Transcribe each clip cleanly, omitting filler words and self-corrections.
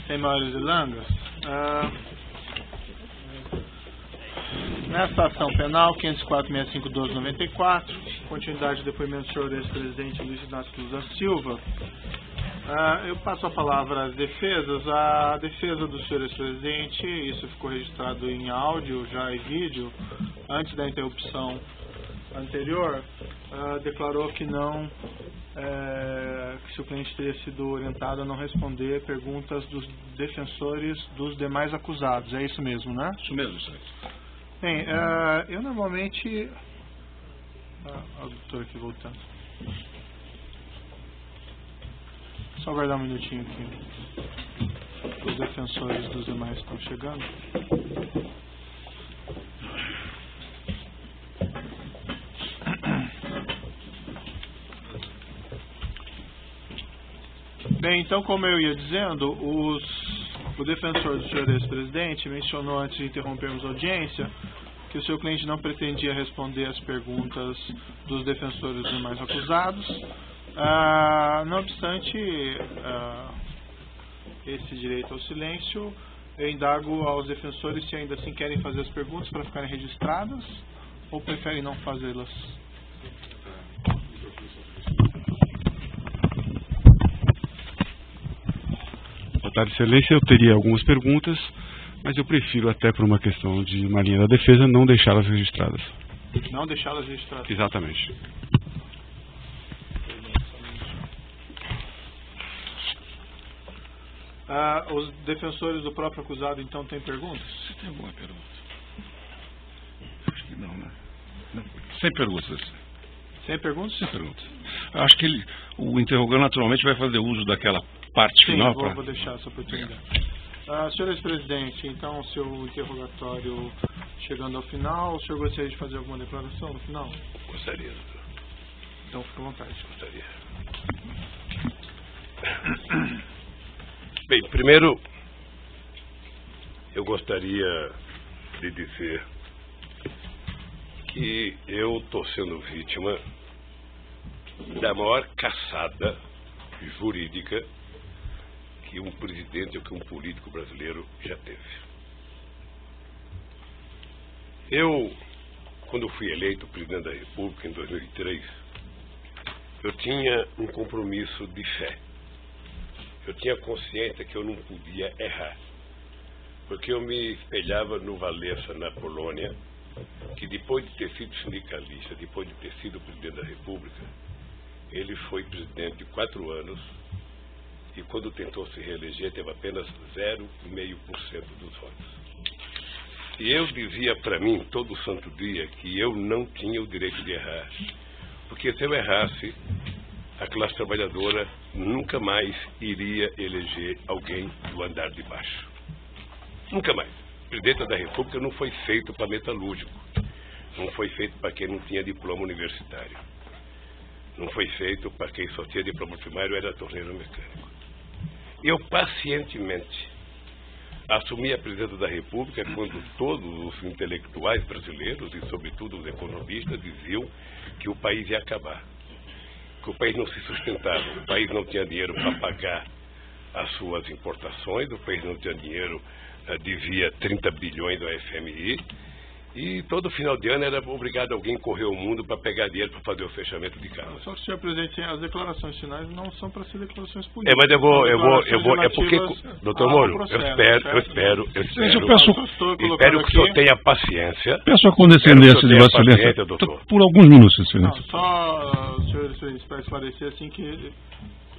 Sem maiores delongas, nessa ação penal 504.65.12.94, continuidade do depoimento do senhor ex-presidente Luiz Inácio Luz da Silva, eu passo a palavra às defesas. A defesa do senhor ex-presidente, isso ficou registrado em áudio já e vídeo, antes da interrupção anterior, declarou que não, que seu cliente teria sido orientado a não responder perguntas dos defensores dos demais acusados. É isso mesmo, né? Isso mesmo, senhor. Bem, eu normalmente... o doutor aqui voltando. Só aguardar um minutinho aqui. Os defensores dos demais estão chegando. Bem, então, como eu ia dizendo, o defensor do senhor ex-presidente mencionou, antes de interrompermos a audiência, que o seu cliente não pretendia responder as perguntas dos defensores dos demais acusados. Não obstante esse direito ao silêncio, eu indago aos defensores se ainda assim querem fazer as perguntas para ficarem registradas ou preferem não fazê-las. Boa tarde, excelência. Eu teria algumas perguntas, mas eu prefiro, até por uma questão de uma linha da defesa, não deixá-las registradas. Não deixá-las registradas? Exatamente. Os defensores do próprio acusado, então, têm perguntas? Você tem alguma pergunta? Acho que não, né? Não. Sem perguntas. Sem perguntas? Sem perguntas. Acho que o interrogante naturalmente vai fazer uso daquela parte final. Sim, vou deixar essa oportunidade. Senhor ex-presidente, então, seu interrogatório chegando ao final, o senhor gostaria de fazer alguma declaração no final? Gostaria, doutor. Então, fique à vontade. Gostaria. Bem, primeiro, eu gostaria de dizer que eu estou sendo vítima da maior caçada jurídica que um presidente ou que um político brasileiro já teve. Eu, quando fui eleito presidente da República em 2003, eu tinha um compromisso de fé. Eu tinha consciência que eu não podia errar, porque eu me espelhava no Walesa, na Polônia, que depois de ter sido sindicalista, depois de ter sido presidente da República, ele foi presidente de 4 anos e quando tentou se reeleger teve apenas 0,5% dos votos. E eu dizia para mim todo santo dia que eu não tinha o direito de errar, porque se eu errasse, a classe trabalhadora nunca mais iria eleger alguém do andar de baixo. Nunca mais. O presidente da República não foi feito para metalúrgico. Não foi feito para quem não tinha diploma universitário. Não foi feito para quem só tinha diploma primário e era torneiro mecânico. Eu pacientemente assumi a presidência da República quando todos os intelectuais brasileiros e sobretudo os economistas diziam que o país ia acabar. Que o país não se sustentava, o país não tinha dinheiro para pagar as suas importações, o país não tinha dinheiro, devia 30 bilhões ao FMI, e todo final de ano era obrigado alguém correr o mundo para pegar dinheiro para fazer o fechamento de casa. Só que, senhor presidente, as declarações finais não são para ser declarações políticas. Mas eu vou, é porque, doutor Moro, eu espero que o senhor tenha paciência. Peço a condescendência de Vossa Excelência por alguns minutos, excelência. Só, senhor, para esclarecer assim que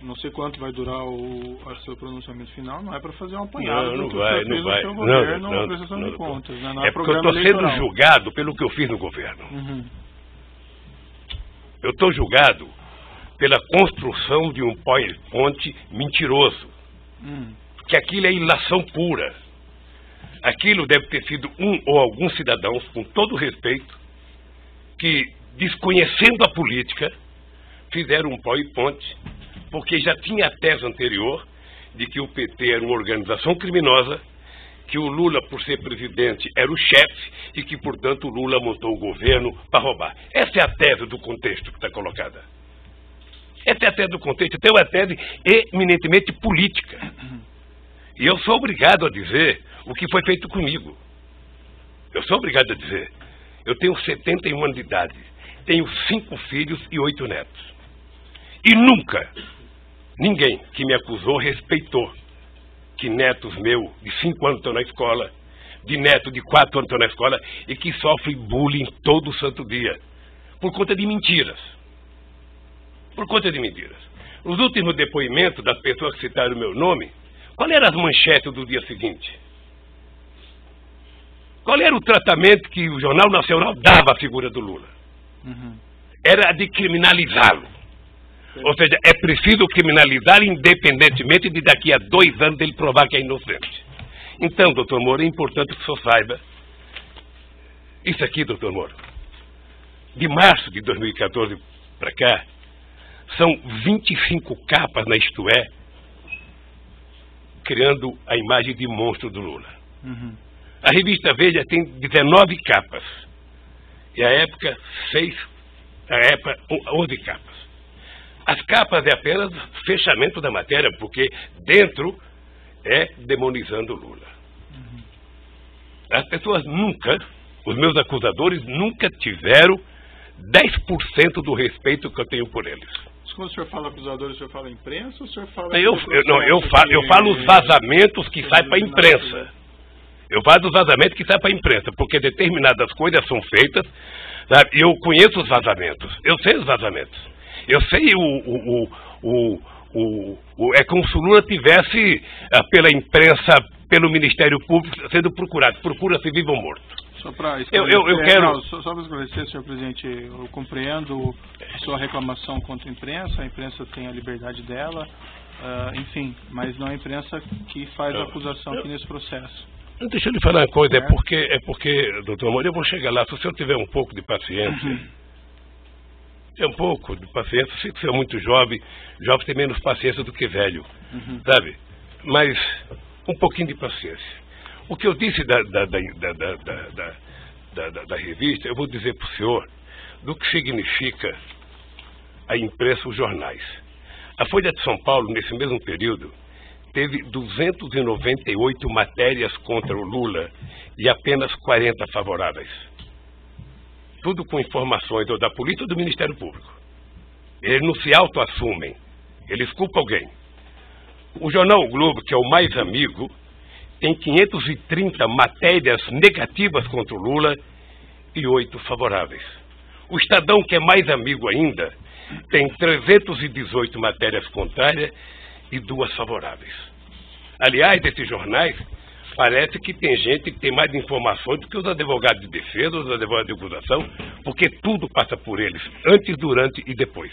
não sei quanto vai durar o seu pronunciamento final, não é para fazer um apanhado do que o senhor fez no seu governo, uma prestação de contas. É porque eu estou sendo julgado pelo que eu fiz no governo. Uhum. Eu estou julgado pela construção de um PowerPoint mentiroso. Que aquilo é ilação pura. Aquilo deve ter sido um ou alguns cidadãos, com todo respeito, que, desconhecendo a política, fizeram um PowerPoint, porque já tinha a tese anterior de que o PT era uma organização criminosa, que o Lula, por ser presidente, era o chefe e que, portanto, o Lula montou o governo para roubar. Essa é a tese do contexto que está colocada. Essa é a tese do contexto. Então, é uma tese eminentemente política. E eu sou obrigado a dizer o que foi feito comigo. Eu sou obrigado a dizer. Eu tenho 71 anos de idade. Tenho 5 filhos e 8 netos. E nunca ninguém que me acusou respeitou que netos meus de 5 anos estão na escola, de neto de 4 anos estão na escola e que sofrem bullying todo santo dia. Por conta de mentiras. Por conta de mentiras. Os últimos depoimentos das pessoas que citaram o meu nome, qual eram as manchetes do dia seguinte? Qual era o tratamento que o Jornal Nacional dava à figura do Lula? Era de criminalizá-lo. Ou seja, é preciso criminalizar independentemente de daqui a 2 anos ele provar que é inocente. Então, doutor Moro, é importante que o senhor saiba isso aqui, doutor Moro. De março de 2014 para cá, são 25 capas na Isto É, criando a imagem de monstro do Lula. A revista Veja tem 19 capas. E a época, 11 capas. As capas é apenas fechamento da matéria, porque dentro é demonizando o Lula. As pessoas nunca, os meus acusadores, nunca tiveram 10% do respeito que eu tenho por eles. Quando o senhor fala acusadores, o senhor fala imprensa ou o senhor fala... Eu falo os vazamentos que saem para a imprensa. Eu falo dos vazamentos que saem para a imprensa, porque determinadas coisas são feitas, sabe? Eu conheço os vazamentos, eu sei os vazamentos. Eu sei é como se o Lula tivesse, pela imprensa, pelo Ministério Público, sendo procurado. Procura-se vivo ou morto. Só para Só para esclarecer, senhor presidente, eu compreendo a sua reclamação contra a imprensa tem a liberdade dela, enfim, mas não é a imprensa que faz a acusação aqui nesse processo. Deixa eu lhe falar uma coisa, é porque, doutor Moro, eu vou chegar lá, se o senhor tiver um pouco de paciência, um pouco de paciência, sei que você é muito jovem tem menos paciência do que velho, sabe? Mas um pouquinho de paciência. O que eu disse da revista, eu vou dizer para o senhor do que significa a imprensa, os jornais. A Folha de São Paulo, nesse mesmo período, teve 298 matérias contra o Lula e apenas 40 favoráveis. Tudo com informações ou da polícia ou do Ministério Público. Eles não se autoassumem, eles culpam alguém. O jornal O Globo, que é o mais amigo, tem 530 matérias negativas contra o Lula e 8 favoráveis. O Estadão, que é mais amigo ainda, tem 318 matérias contrárias e 2 favoráveis. Aliás, desses jornais, parece que tem gente que tem mais informações do que os advogados de defesa, os advogados de acusação, porque tudo passa por eles, antes, durante e depois.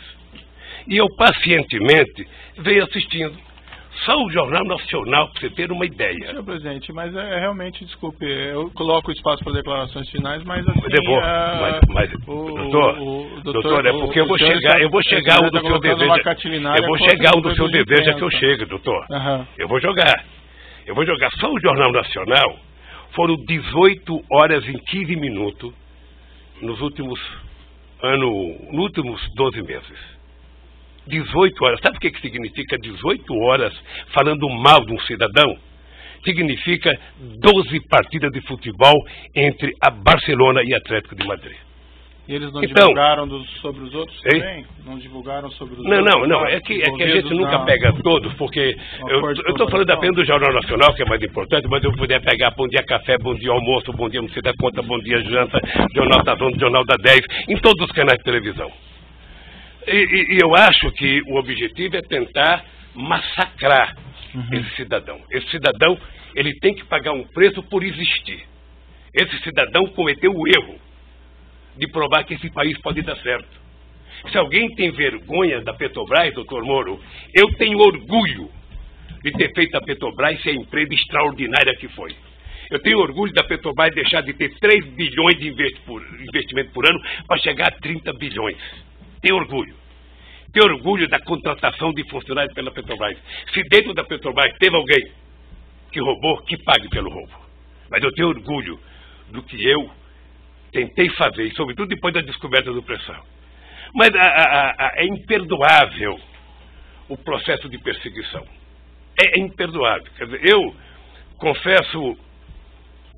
E eu pacientemente venho assistindo. Só o Jornal Nacional, para você ter uma ideia. Senhor presidente, mas realmente, desculpe, eu coloco o espaço para declarações finais, mas assim... doutor, é porque eu vou chegar um do seu desejo. Eu vou chegar um do seu desejo que eu chegue, doutor. Eu vou jogar. Só o Jornal Nacional foram 18 horas e 15 minutos nos últimos 12 meses. 18 horas. Sabe o que significa 18 horas falando mal de um cidadão? Significa 12 partidas de futebol entre a Barcelona e Atlético de Madrid. E eles não divulgaram sobre os outros também? Não divulgaram sobre os outros? Não. É que a gente nunca pega todos, porque eu estou falando apenas do Jornal Nacional, que é mais importante, mas eu puder pegar Bom Dia Café, Bom Dia Almoço, Bom Dia Não Sei da Conta, Bom Dia Janta, Jornal da Zona, Jornal da 10, em todos os canais de televisão. E eu acho que o objetivo é tentar massacrar esse cidadão. Esse cidadão, ele tem que pagar um preço por existir. Esse cidadão cometeu o erro de provar que esse país pode dar certo. Se alguém tem vergonha da Petrobras, doutor Moro, eu tenho orgulho de ter feito a Petrobras ser a empresa extraordinária que foi. Eu tenho orgulho da Petrobras deixar de ter 3 bilhões de investimento por ano para chegar a 30 bilhões. Tenho orgulho. Tenho orgulho da contratação de funcionários pela Petrobras. Se dentro da Petrobras teve alguém que roubou, que pague pelo roubo. Mas eu tenho orgulho do que eu tentei fazer, e sobretudo depois da descoberta do pré-sal. Mas é imperdoável o processo de perseguição. é imperdoável. Quer dizer, eu confesso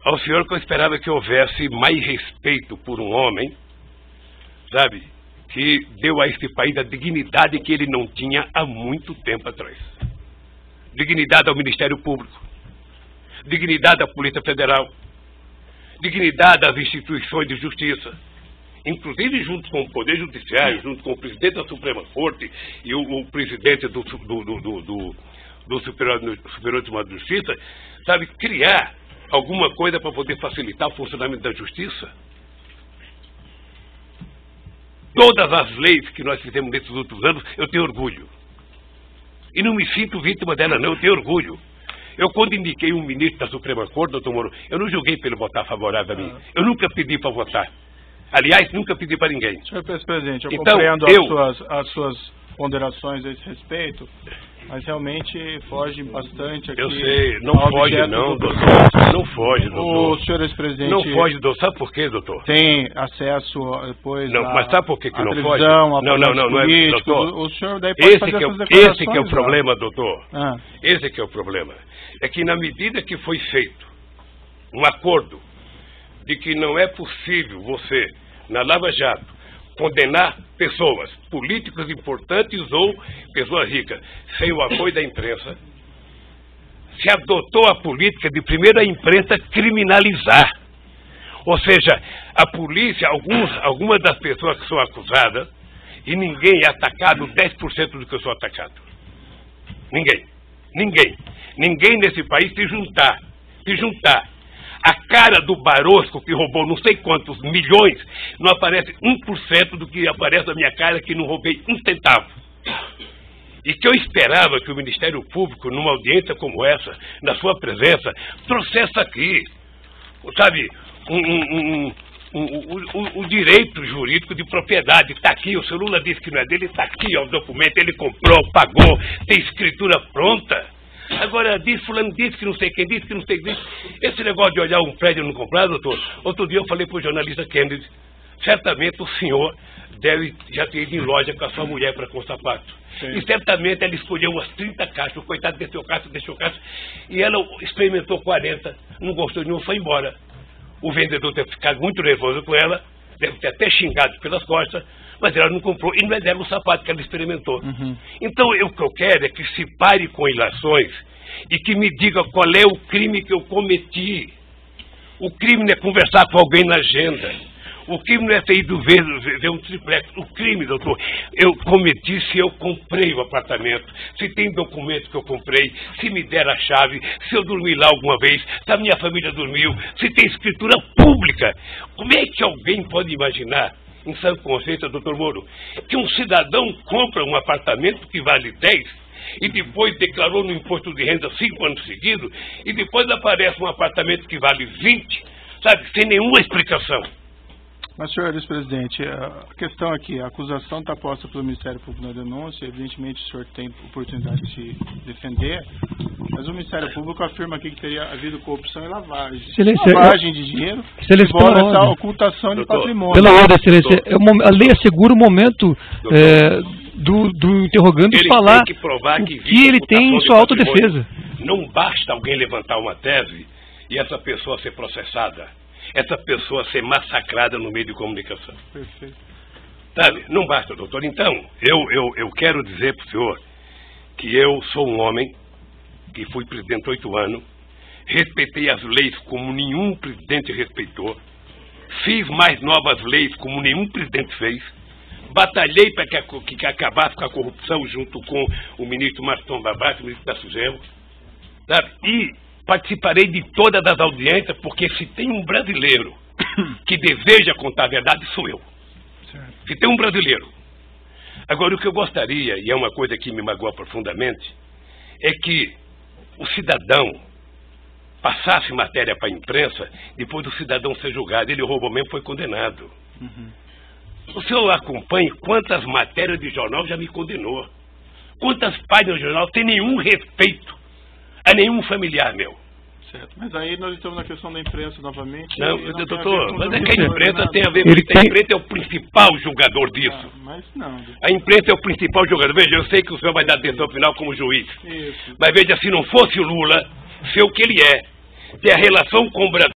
ao senhor que eu esperava que houvesse mais respeito por um homem, sabe, que deu a este país a dignidade que ele não tinha há muito tempo atrás. Dignidade ao Ministério Público, dignidade à Polícia Federal, dignidade às instituições de justiça, inclusive junto com o Poder Judiciário, junto com o presidente da Suprema Corte e o presidente do Superior Tribunal de Justiça, sabe, criar alguma coisa para poder facilitar o funcionamento da justiça. Todas as leis que nós fizemos nesses últimos anos, eu tenho orgulho. E não me sinto vítima dela, não, eu tenho orgulho. Eu, quando indiquei um ministro da Suprema Corte, doutor Moro, eu não julguei para ele votar favorável a mim. Eu nunca pedi para votar. Aliás, nunca pedi para ninguém. Senhor presidente, eu então, compreendo as suas ponderações a esse respeito, mas realmente foge bastante aqui. Eu sei, não foge não, doutor. Não foge, doutor. O senhor ex-presidente... Não foge, doutor. Sabe por quê, doutor? Tem acesso depois não, mas sabe por que não foge? Não, é, doutor. O senhor daí pode fazer essas declarações. Esse que é o problema, doutor. Ah. Esse que é o problema. É que na medida que foi feito um acordo de que não é possível você, na Lava Jato, condenar pessoas, políticos importantes ou pessoas ricas, sem o apoio da imprensa, se adotou a política de primeiro a imprensa criminalizar. Ou seja, a polícia, algumas das pessoas que são acusadas, e ninguém é atacado 10% do que eu sou atacado. Ninguém nesse país se juntar a cara do Barosco, que roubou não sei quantos milhões, não aparece 1% do que aparece na minha cara, que não roubei um centavo. E que eu esperava que o Ministério Público, numa audiência como essa, na sua presença, trouxesse aqui, sabe, o direito jurídico de propriedade. Está aqui, o seu Lula disse que não é dele, está aqui, ó, o documento, ele comprou, pagou, tem escritura pronta. Agora, fulano disse que não sei quem disse, que não sei quem disse. Esse negócio de olhar um prédio e não comprar, doutor, outro dia eu falei para o jornalista Kennedy, certamente o senhor deve já ter ido em loja com a sua mulher para com sapato. Sim. E certamente ela escolheu umas 30 caixas, o coitado deixou caixa, e ela experimentou 40, não gostou de nenhum, foi embora. O vendedor deve ficar muito nervoso com ela, deve ter até xingado pelas costas, mas ela não comprou, e não é dela o sapato que ela experimentou. Então, o que eu quero é que se pare com ilações e que me diga qual é o crime que eu cometi. O crime não é conversar com alguém na agenda. O crime não é ter ido ver um triplex. O crime, doutor, eu cometi se eu comprei o apartamento, se tem documento que eu comprei, se me der a chave, se eu dormi lá alguma vez, se a minha família dormiu, se tem escritura pública. Como é que alguém pode imaginar, em sã consciência, doutor Moro, que um cidadão compra um apartamento que vale 10 e depois declarou no imposto de renda 5 anos seguidos e depois aparece um apartamento que vale 20, sabe, sem nenhuma explicação? Mas, senhor ex-presidente, a questão aqui, a acusação está posta pelo Ministério Público na denúncia, evidentemente o senhor tem oportunidade de se defender, mas o Ministério Público afirma aqui que teria havido corrupção e lavagem. Lavagem de dinheiro, embora essa ocultação de patrimônio. Pela ordem, excelência, a lei assegura o momento do interrogando falar tem que provar o que ele tem em sua autodefesa. Não basta alguém levantar uma tese e essa pessoa ser processada. Essa pessoa ser massacrada no meio de comunicação. Perfeito. Sabe? Não basta, doutor. Então, eu quero dizer para o senhor que eu sou um homem que fui presidente 8 anos, respeitei as leis como nenhum presidente respeitou, fiz mais novas leis como nenhum presidente fez, batalhei para que acabasse com a corrupção junto com o ministro Marton Babate, o ministro da Sugemo, sabe? E participarei de todas as audiências, porque se tem um brasileiro que deseja contar a verdade, sou eu. Certo. Se tem um brasileiro. Agora, o que eu gostaria, e é uma coisa que me magoa profundamente, é que o cidadão passasse matéria para a imprensa, depois do cidadão ser julgado. Ele roubou mesmo, foi condenado. O senhor acompanha quantas matérias de jornal já me condenou. Quantas páginas de jornal tem nenhum respeito a nenhum familiar meu. Certo, mas aí nós estamos na questão da imprensa novamente. Não, e não tem a ver doutor, com mas é o que a jogador, imprensa nada. tem a ver Ele com... A tem- imprensa é o principal jogador disso. Mas não. A imprensa é o principal jogador. Veja, eu sei que o senhor vai dar atenção final como juiz. Isso. Mas veja, se não fosse o Lula, ser o que ele é, ter a relação com o Brasil.